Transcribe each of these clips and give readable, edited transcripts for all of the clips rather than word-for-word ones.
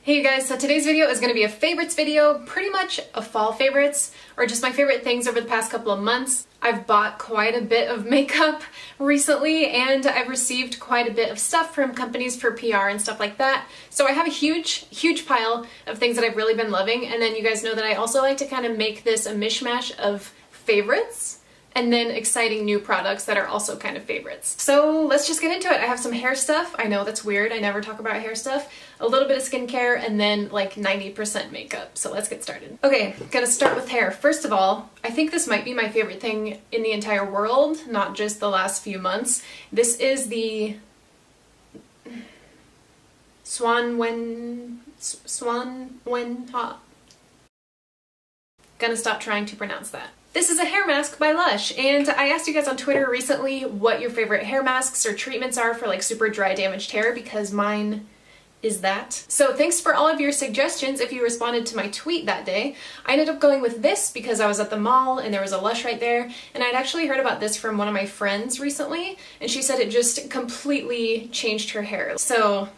Hey you guys, so today's video is going to be a favorites video, pretty much a fall favorites, or just my favorite things over the past couple of months. I've bought quite a bit of makeup recently, and I've received quite a bit of stuff from companies for PR and stuff like that. So I have a huge pile of things that I've really been loving, and then you guys know that I also like to kind of make this a mishmash of favorites and then exciting new products that are also kind of favorites. So let's just get into it. I have some hair stuff. I know that's weird. I never talk about hair stuff. A little bit of skincare and then like 90% makeup. So let's get started. Okay, gonna start with hair. First of all, I think this might be my favorite thing in the entire world, not just the last few months. This is the Swan Wen Ha. Gonna stop trying to pronounce that. This is a hair mask by Lush, and I asked you guys on Twitter recently what your favorite hair masks or treatments are for like super dry damaged hair, because mine is that. So thanks for all of your suggestions if you responded to my tweet that day. I ended up going with this because I was at the mall and there was a Lush right there, and I'd actually heard about this from one of my friends recently, and she said it just completely changed her hair. So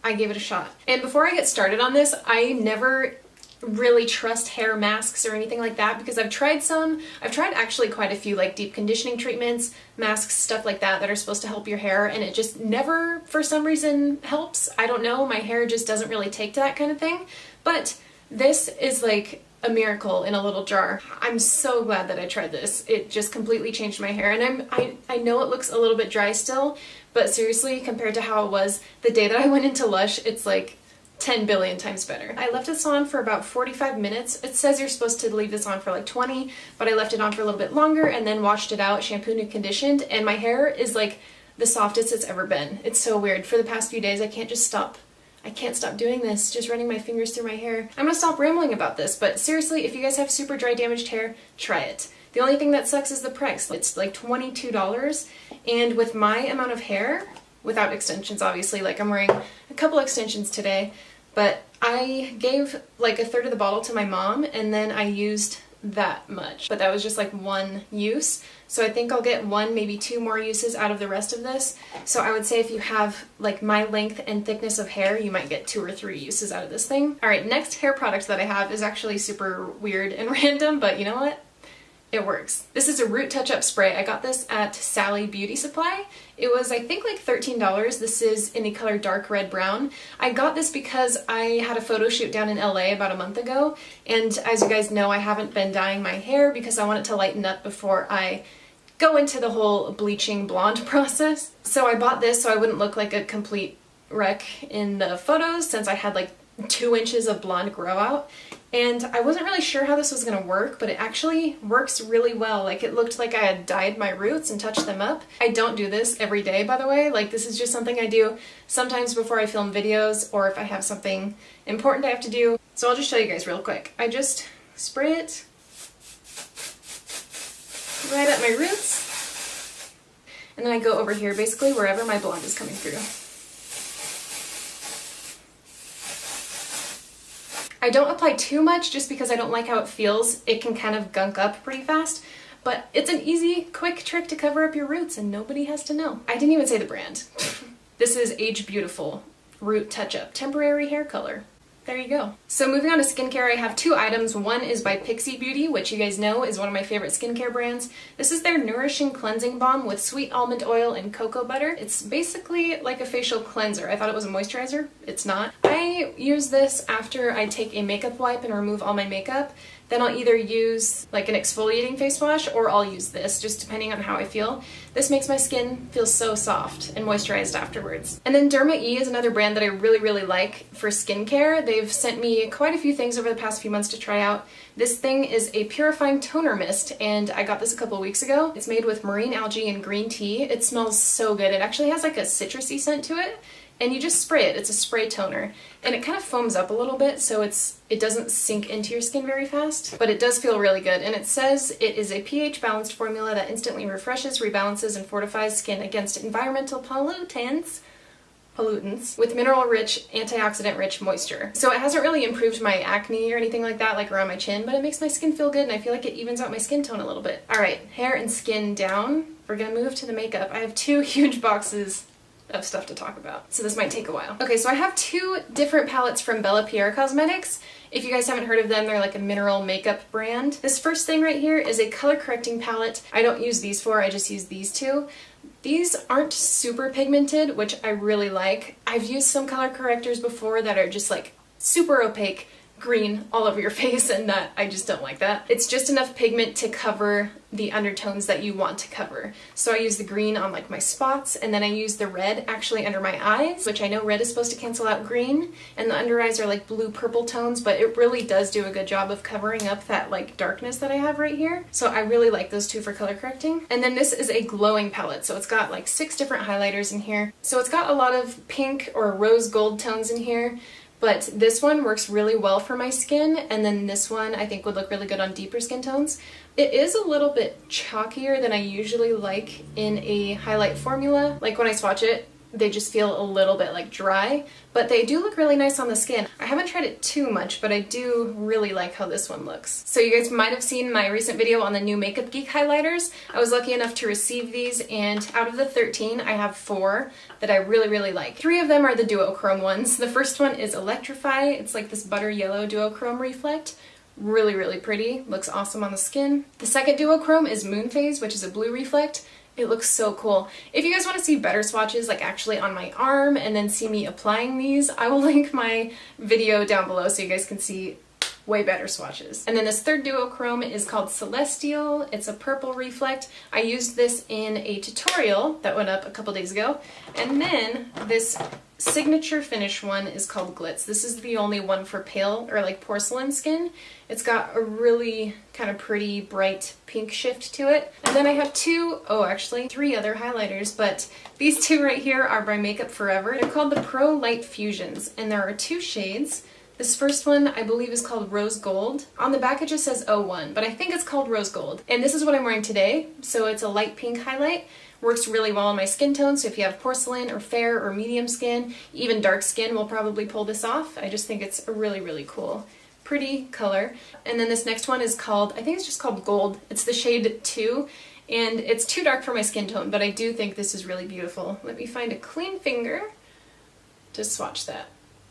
I gave it a shot. And before I get started on this, I never really trust hair masks or anything like that because I've tried some. I've tried actually quite a few like deep conditioning treatments, masks, stuff like that are supposed to help your hair, and it just never for some reason helps. I don't know, my hair just doesn't really take to that kind of thing. But this is like a miracle in a little jar. I'm so glad that I tried this. It just completely changed my hair, and I know it looks a little bit dry still, but seriously, compared to how it was the day that I went into Lush, it's like 10 billion times better. I left this on for about 45 minutes. It says you're supposed to leave this on for like 20, but I left it on for a little bit longer and then washed it out, shampooed and conditioned, and my hair is like the softest it's ever been. It's so weird. For the past few days, I can't stop doing this, just running my fingers through my hair. I'm gonna stop rambling about this, but seriously, if you guys have super dry damaged hair, try it. The only thing that sucks is the price. It's like $22, and with my amount of hair, without extensions obviously, like I'm wearing a couple extensions today, but I gave like a third of the bottle to my mom and then I used that much. But that was just like one use. So I think I'll get one, maybe two more uses out of the rest of this. So I would say if you have like my length and thickness of hair, you might get 2 or 3 uses out of this thing. All right, next hair product that I have is actually super weird and random, but you know what? It works. This is a root touch-up spray. I got this at Sally Beauty Supply. It was, I think, like $13. This is in the color dark red brown. I got this because I had a photo shoot down in LA about a month ago, and as you guys know, I haven't been dyeing my hair because I want it to lighten up before I go into the whole bleaching blonde process. So I bought this so I wouldn't look like a complete wreck in the photos, since I had like 2 inches of blonde grow out. And I wasn't really sure how this was gonna work, but it actually works really well. Like, it looked like I had dyed my roots and touched them up. I don't do this every day, by the way. Like, this is just something I do sometimes before I film videos, or if I have something important I have to do. So I'll just show you guys real quick. I just spray it right at my roots, and then I go over here, basically wherever my blonde is coming through. I don't apply too much just because I don't like how it feels. It can kind of gunk up pretty fast, but it's an easy, quick trick to cover up your roots and nobody has to know. I didn't even say the brand. This is Age Beautiful Root Touch-Up Temporary Hair Color. There you go. So moving on to skincare, I have 2 items. One is by Pixi Beauty, which you guys know is one of my favorite skincare brands. This is their Nourishing Cleansing Balm with sweet almond oil and cocoa butter. It's basically like a facial cleanser. I thought it was a moisturizer. It's not. I use this after I take a makeup wipe and remove all my makeup. Then I'll either use like an exfoliating face wash or I'll use this, just depending on how I feel. This makes my skin feel so soft and moisturized afterwards. And then Derma E is another brand that I really like for skincare. They've sent me quite a few things over the past few months to try out. This thing is a purifying toner mist, and I got this a couple weeks ago. It's made with marine algae and green tea. It smells so good. It actually has like a citrusy scent to it. And you just spray it. It's a spray toner, and it kind of foams up a little bit, so it doesn't sink into your skin very fast, but it does feel really good. And it says it is a pH balanced formula that instantly refreshes, rebalances, and fortifies skin against environmental pollutants with mineral-rich, antioxidant-rich moisture. So it hasn't really improved my acne or anything like that, like around my chin, but it makes my skin feel good, and I feel like it evens out my skin tone a little bit. All right, hair and skin down. We're gonna move to the makeup. I have 2 huge boxes of stuff to talk about, so this might take a while. Okay, so I have two different palettes from Bella Pierre Cosmetics. If you guys haven't heard of them, they're like a mineral makeup brand. This first thing right here is a color correcting palette. I don't use these four, I just use these two. These aren't super pigmented, which I really like. I've used some color correctors before that are just like super opaque, green all over your face, and that I just don't like that. It's just enough pigment to cover the undertones that you want to cover. So I use the green on like my spots, and then I use the red actually under my eyes, which I know red is supposed to cancel out green, and the under eyes are like blue purple tones, but it really does do a good job of covering up that like darkness that I have right here. So I really like those two for color correcting. And then this is a glowing palette, so it's got like 6 different highlighters in here. So it's got a lot of pink or rose gold tones in here, but this one works really well for my skin, and then this one I think would look really good on deeper skin tones. It is a little bit chalkier than I usually like in a highlight formula. Like when I swatch it, they just feel a little bit like dry, but they do look really nice on the skin. I haven't tried it too much, but I do really like how this one looks. So you guys might have seen my recent video on the new Makeup Geek highlighters. I was lucky enough to receive these, and out of the 13, I have 4 that I really like. 3 of them are the duochrome ones. The first one is Electrify. It's like this butter yellow duochrome reflect. Really pretty. Looks awesome on the skin. The second duochrome is Moonphase, which is a blue reflect. It looks so cool. If you guys want to see better swatches, like actually on my arm, and then see me applying these, I will link my video down below so you guys can see way better swatches. And then this third duochrome is called Celestial. It's a purple reflect. I used this in a tutorial that went up a couple days ago. And then this signature finish one is called Glitz. This is the only one for pale or like porcelain skin. It's got a really kind of pretty bright pink shift to it. And then I have 3 other highlighters, but these 2 right here are by Makeup Forever. They're called the Pro Light Fusions, and there are 2 shades. This first one I believe is called Rose Gold. On the back it just says 01, but I think it's called Rose Gold. And this is what I'm wearing today, so it's a light pink highlight. Works really well on my skin tone, so if you have porcelain or fair or medium skin, even dark skin will probably pull this off. I just think it's a really cool, pretty color. And then this next one is called, I think it's just called Gold. It's the shade 2, and it's too dark for my skin tone, but I do think this is really beautiful. Let me find a clean finger to swatch that.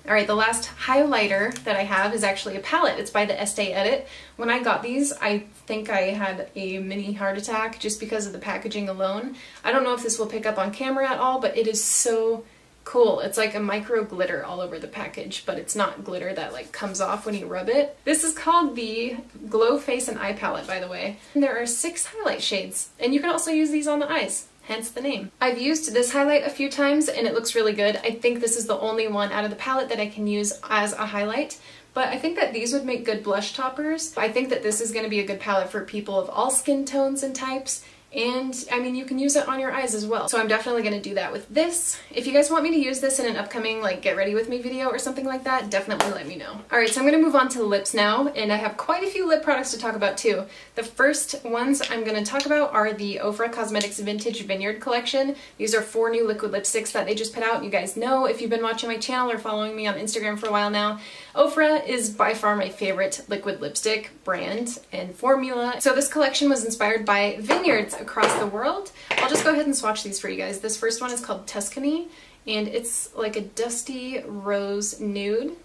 Alright, the last highlighter that I have is actually a palette. It's by the Estee Edit. When I got these, I think I had a mini heart attack just because of the packaging alone. I don't know if this will pick up on camera at all, but it is so cool. It's like a micro glitter all over the package, but it's not glitter that like comes off when you rub it. This is called the Glow Face and Eye Palette, by the way. And there are 6 highlight shades, and you can also use these on the eyes. Hence the name. I've used this highlight a few times and it looks really good. I think this is the only one out of the palette that I can use as a highlight, but I think that these would make good blush toppers. I think that this is going to be a good palette for people of all skin tones and types, and I mean you can use it on your eyes as well. So I'm definitely going to do that with this. If you guys want me to use this in an upcoming like get ready with me video or something like that, definitely let me know. Alright, so I'm going to move on to lips now, and I have quite a few lip products to talk about too. The first ones I'm going to talk about are the Ofra Cosmetics Vintage Vineyard collection. These are 4 new liquid lipsticks that they just put out. You guys know if you've been watching my channel or following me on Instagram for a while now, Ofra is by far my favorite liquid lipstick brand and formula. So this collection was inspired by vineyards across the world. I'll just go ahead and swatch these for you guys. This first one is called Tuscany, and it's like a dusty rose nude.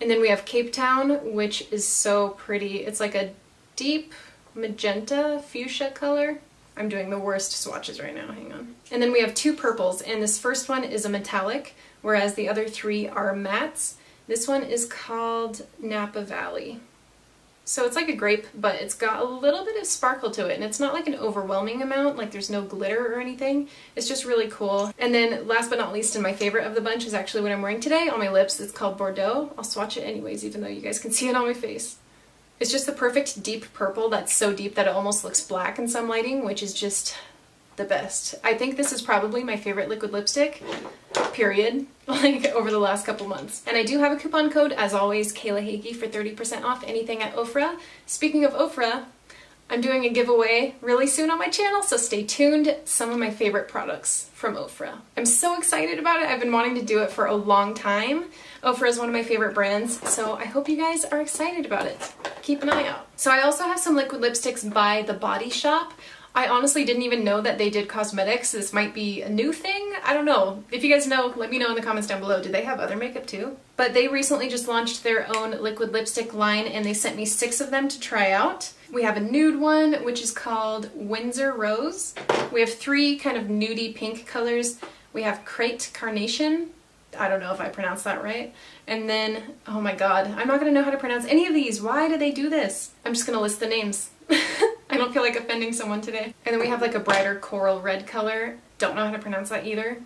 And then we have Cape Town, which is so pretty. It's like a deep magenta fuchsia color. I'm doing the worst swatches right now, hang on. And then we have 2 purples, and this first one is a metallic, whereas the other 3 are mattes. This one is called Napa Valley. So it's like a grape, but it's got a little bit of sparkle to it, and it's not like an overwhelming amount, like there's no glitter or anything. It's just really cool. And then last but not least, and my favorite of the bunch is actually what I'm wearing today on my lips. It's called Bordeaux. I'll swatch it anyways, even though you guys can see it on my face. It's just the perfect deep purple that's so deep that it almost looks black in some lighting, which is just the best. I think this is probably my favorite liquid lipstick, period, like over the last couple months. And I do have a coupon code, as always, Kayla Hagee, for 30% off anything at Ofra. Speaking of Ofra, I'm doing a giveaway really soon on my channel, so stay tuned. Some of my favorite products from Ofra. I'm so excited about it. I've been wanting to do it for a long time. Ofra is one of my favorite brands, so I hope you guys are excited about it. Keep an eye out. So I also have some liquid lipsticks by The Body Shop. I honestly didn't even know that they did cosmetics. This might be a new thing. I don't know. If you guys know, let me know in the comments down below. Do they have other makeup too? But they recently just launched their own liquid lipstick line and they sent me 6 of them to try out. We have a nude one, which is called Windsor Rose. We have 3 kind of nudie pink colors. We have Crate Carnation. I don't know if I pronounced that right. And then, oh my god, I'm not gonna know how to pronounce any of these. Why do they do this? I'm just gonna list the names. I don't feel like offending someone today. And then we have like a brighter coral red color. Don't know how to pronounce that either.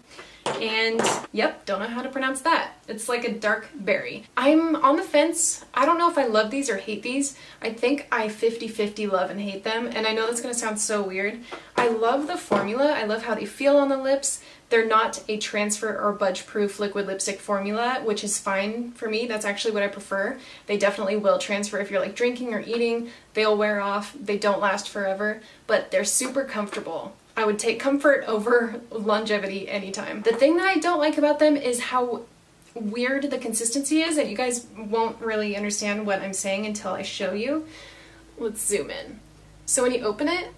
And yep, don't know how to pronounce that. It's like a dark berry. I'm on the fence. I don't know if I love these or hate these. I think I 50-50 love and hate them. And I know that's gonna sound so weird. I love the formula. I love how they feel on the lips. They're not a transfer or budge proof liquid lipstick formula, which is fine for me. That's actually what I prefer. They definitely will transfer if you're like drinking or eating. They'll wear off. They don't last forever, but they're super comfortable. I would take comfort over longevity anytime. The thing that I don't like about them is how weird the consistency is, and you guys won't really understand what I'm saying until I show you. Let's zoom in. So when you open it,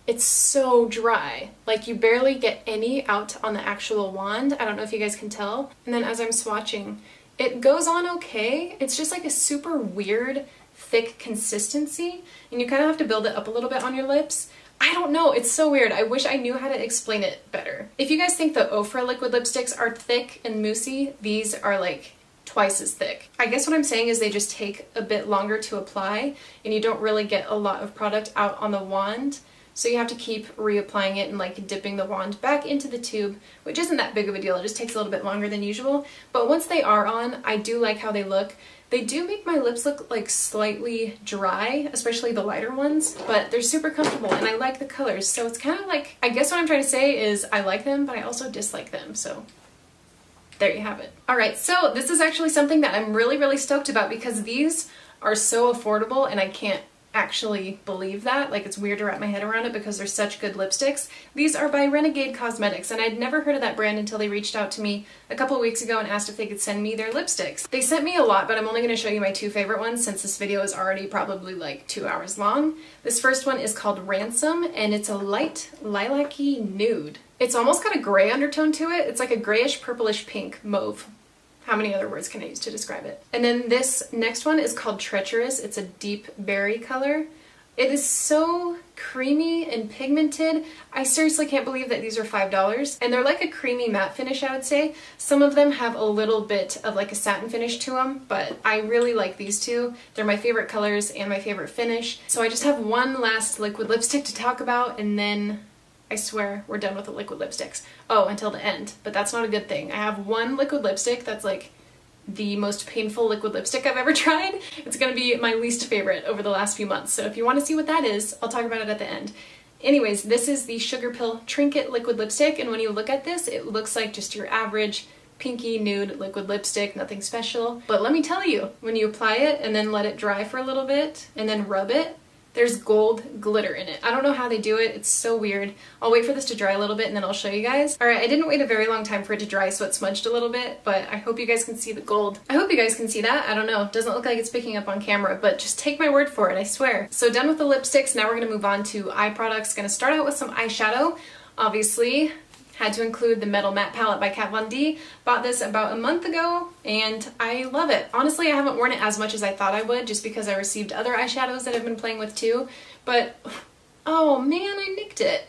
it's so dry. Like you barely get any out on the actual wand. I don't know if you guys can tell. And then as I'm swatching, it goes on okay. It's just like a super weird, thick consistency, and you kind of have to build it up a little bit on your lips. I don't know, it's so weird. I wish I knew how to explain it better. If you guys think the Ofra liquid lipsticks are thick and moussey, these are like twice as thick. I guess what I'm saying is they just take a bit longer to apply and you don't really get a lot of product out on the wand. So you have to keep reapplying it and like dipping the wand back into the tube, which isn't that big of a deal. It just takes a little bit longer than usual. But once they are on, I do like how they look. They do make my lips look like slightly dry, especially the lighter ones, but they're super comfortable and I like the colors. So it's kind of like, I guess what I'm trying to say is I like them, but I also dislike them. So there you have it. All right, so this is actually something that I'm really, really stoked about because these are so affordable and I can't actually believe that. Like it's weird to wrap my head around it because they're such good lipsticks. These are by Renegade Cosmetics and I'd never heard of that brand until they reached out to me a couple weeks ago and asked if they could send me their lipsticks. They sent me a lot, but I'm only going to show you my 2 favorite ones since this video is already probably like 2 hours long. This first one is called Ransom and it's a light lilac-y nude. It's almost got a gray undertone to it. It's like a grayish purplish pink mauve. How many other words can I use to describe it? And then this next one is called Treacherous. It's a deep berry color. It is so creamy and pigmented. I seriously can't believe that these are $5. And they're like a creamy matte finish, I would say. Some of them have a little bit of like a satin finish to them, but I really like these 2. They're my favorite colors and my favorite finish. So I just have one last liquid lipstick to talk about and then I swear we're done with the liquid lipsticks. Oh, until the end, but that's not a good thing. I have one liquid lipstick that's like the most painful liquid lipstick I've ever tried. It's gonna be my least favorite over the last few months. So if you want to see what that is, I'll talk about it at the end. Anyways, this is the Sugarpill Trinket liquid lipstick, and when you look at this, it looks like just your average pinky nude liquid lipstick, nothing special. But let me tell you, when you apply it and then let it dry for a little bit and then rub it, there's gold glitter in it. I don't know how they do it. It's so weird. I'll wait for this to dry a little bit and then I'll show you guys. All right, I didn't wait a very long time for it to dry, so it smudged a little bit, but I hope you guys can see the gold. I hope you guys can see that. I don't know. It doesn't look like it's picking up on camera, but just take my word for it, I swear. So done with the lipsticks. Now we're gonna move on to eye products. Gonna start out with some eyeshadow. Obviously, had to include the Metal Matte Palette by Kat Von D. Bought this about a month ago and I love it. Honestly, I haven't worn it as much as I thought I would just because I received other eyeshadows that I've been playing with too. But, oh man, I nicked it.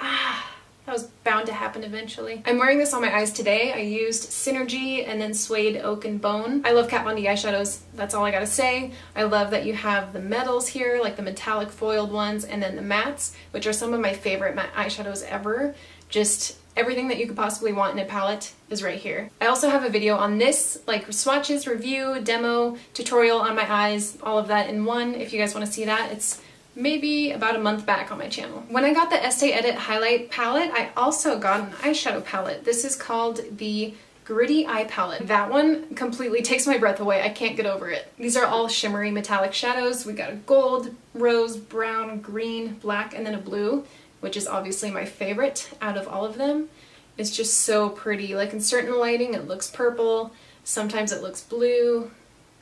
That was bound to happen eventually. I'm wearing this on my eyes today. I used Synergy and then Suede Oak and Bone. I love Kat Von D eyeshadows. That's all I gotta say. I love that you have the metals here, like the metallic foiled ones, and then the mattes, which are some of my favorite matte eyeshadows ever. Just everything that you could possibly want in a palette is right here. I also have a video on this, like swatches, review, demo, tutorial on my eyes, all of that in one. If you guys want to see that, it's maybe about a month back on my channel. When I got the Estee Edit Highlight Palette, I also got an eyeshadow palette. This is called the Gritty Eye Palette. That one completely takes my breath away. I can't get over it. These are all shimmery metallic shadows. We got a gold, rose, brown, green, black, and then a blue, which is obviously my favorite out of all of them. It's just so pretty. Like in certain lighting it looks purple, sometimes it looks blue.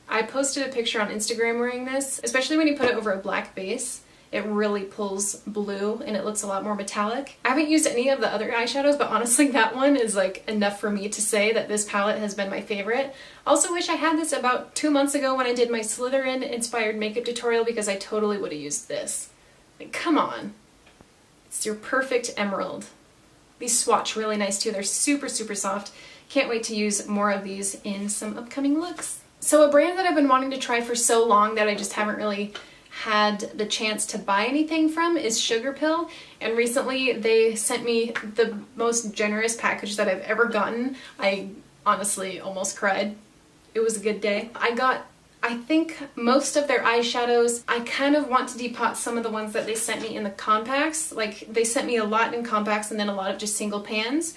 I posted a picture on Instagram wearing this, especially when you put it over a black base. it really pulls blue and it looks a lot more metallic. I haven't used any of the other eyeshadows, but honestly that one is like enough for me to say that this palette has been my favorite. Also wish I had this about 2 months ago when I did my Slytherin inspired makeup tutorial, because I totally would have used this. Like, come on. It's your perfect emerald. These swatch really nice too. They're super, super soft. Can't wait to use more of these in some upcoming looks. So a brand that I've been wanting to try for so long that I just haven't really had the chance to buy anything from is Sugarpill, and recently they sent me the most generous package that I've ever gotten. I honestly almost cried. It was a good day. I got, I think, most of their eyeshadows. I kind of want to depot some of the ones that they sent me in the compacts. Like, they sent me a lot in compacts and then a lot of just single pans,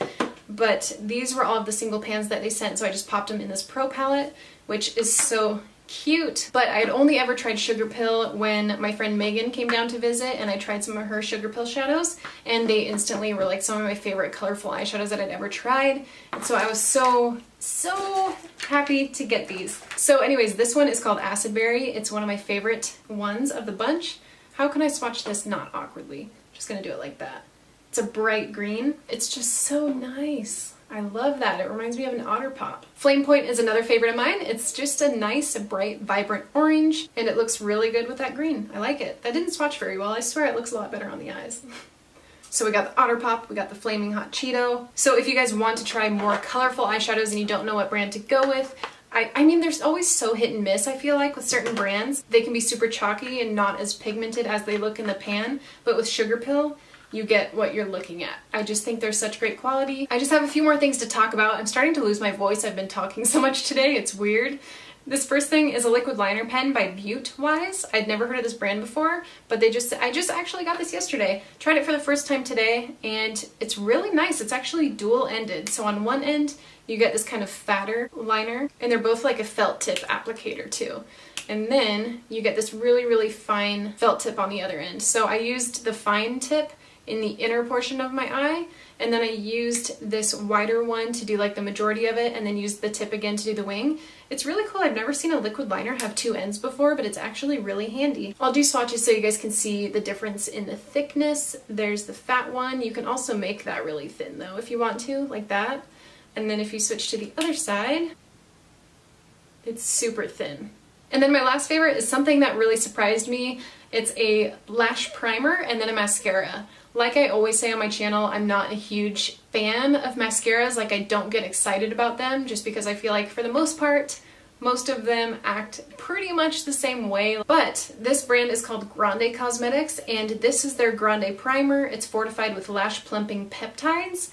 but these were all of the single pans that they sent, so I just popped them in this Pro palette, which is so cute. But I'd only ever tried Sugarpill when my friend Megan came down to visit, and I tried some of her Sugarpill shadows, and they instantly were like some of my favorite colorful eyeshadows that I'd ever tried. And so I was so happy to get these. So anyways, this one is called Acid Berry. It's one of my favorite ones of the bunch. How can I swatch this not awkwardly? I'm just gonna do it like that. It's a bright green. It's just so nice. I love that. It reminds me of an Otter Pop. Flame Point is another favorite of mine. It's just a nice, bright, vibrant orange, and it looks really good with that green. I like it. That didn't swatch very well. I swear it looks a lot better on the eyes. So we got the Otter Pop, we got the Flaming Hot Cheeto. So if you guys want to try more colorful eyeshadows and you don't know what brand to go with, I mean, there's always so hit and miss, I feel like, with certain brands. They can be super chalky and not as pigmented as they look in the pan, but with Sugarpill, you get what you're looking at. I just think they're such great quality. I just have a few more things to talk about. I'm starting to lose my voice. I've been talking so much today, it's weird. This first thing is a liquid liner pen by Beautwise. I'd never heard of this brand before, but I just actually got this yesterday. Tried it for the first time today, and it's really nice. It's actually dual-ended. So on one end, you get this kind of fatter liner, and they're both like a felt tip applicator too. And then you get this really, really fine felt tip on the other end. So I used the fine tip in the inner portion of my eye, and then I used this wider one to do like the majority of it, and then used the tip again to do the wing. It's really cool. I've never seen a liquid liner have two ends before, but it's actually really handy. I'll do swatches so you guys can see the difference in the thickness. There's the fat one. You can also make that really thin though if you want to, like that. And then if you switch to the other side, it's super thin. And then my last favorite is something that really surprised me. It's a lash primer and then a mascara. Like I always say on my channel, I'm not a huge fan of mascaras. Like, I don't get excited about them just because I feel like for the most part, most of them act pretty much the same way. But this brand is called Grande Cosmetics, and this is their Grande Primer. It's fortified with lash plumping peptides.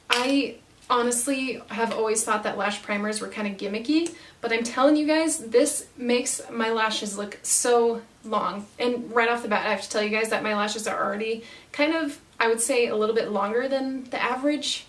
I honestly have always thought that lash primers were kind of gimmicky, but I'm telling you guys, this makes my lashes look so long. And right off the bat, I have to tell you guys that my lashes are already kind of, I would say, a little bit longer than the average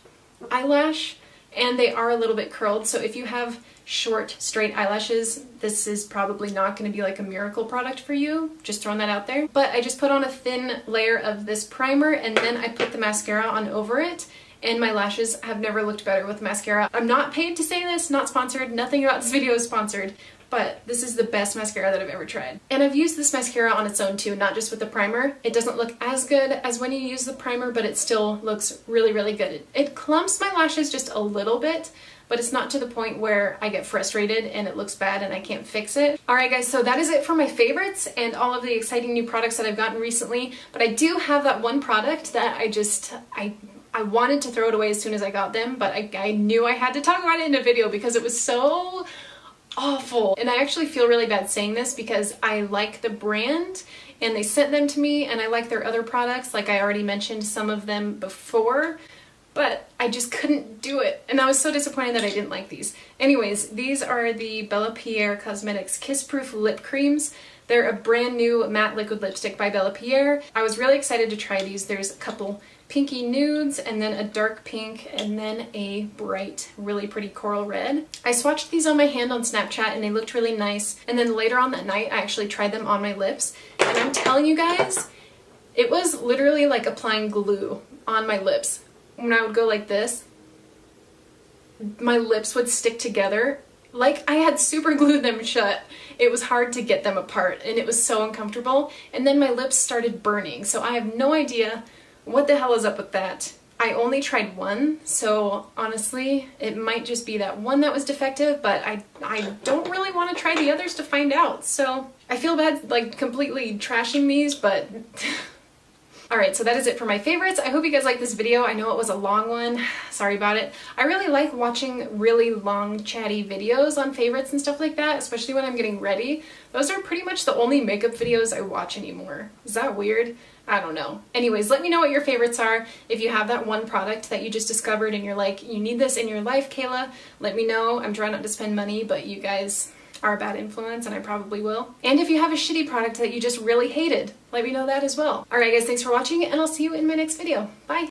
eyelash, and they are a little bit curled. So if you have short, straight eyelashes, this is probably not going to be like a miracle product for you. Just throwing that out there. But I just put on a thin layer of this primer, and then I put the mascara on over it, and my lashes have never looked better with mascara. I'm not paid to say this, not sponsored, nothing about this video is sponsored, but this is the best mascara that I've ever tried. And I've used this mascara on its own too, not just with the primer. It doesn't look as good as when you use the primer, but it still looks really, really good. It clumps my lashes just a little bit, but it's not to the point where I get frustrated and it looks bad and I can't fix it. Alright guys, so that is it for my favorites and all of the exciting new products that I've gotten recently, but I do have that one product that I wanted to throw it away as soon as I got them, but I knew I had to talk about it in a video because it was so awful. And I actually feel really bad saying this because I like the brand and they sent them to me, and I like their other products, like I already mentioned some of them before, but I just couldn't do it. And I was so disappointed that I didn't like these. Anyways, these are the Bella Pierre Cosmetics Kiss Proof Lip Creams. They're a brand new matte liquid lipstick by Bella Pierre. I was really excited to try these. There's a couple pinky nudes, and then a dark pink, and then a bright, really pretty coral red. I swatched these on my hand on Snapchat and they looked really nice. And then later on that night, I actually tried them on my lips. And I'm telling you guys, it was literally like applying glue on my lips. When I would go like this, my lips would stick together like I had super glued them shut. It was hard to get them apart and it was so uncomfortable. And then my lips started burning. So I have no idea what the hell is up with that. I only tried one, so honestly, it might just be that one that was defective, but I don't really want to try the others to find out. So I feel bad like completely trashing these, but alright, so that is it for my favorites. I hope you guys liked this video. I know it was a long one. Sorry about it. I really like watching really long chatty videos on favorites and stuff like that, especially when I'm getting ready. Those are pretty much the only makeup videos I watch anymore. Is that weird? I don't know. Anyways, let me know what your favorites are. If you have that one product that you just discovered and you're like, you need this in your life, Kayla, let me know. I'm trying not to spend money, but you guys are a bad influence and I probably will. And if you have a shitty product that you just really hated, let me know that as well. Alright guys, thanks for watching and I'll see you in my next video. Bye!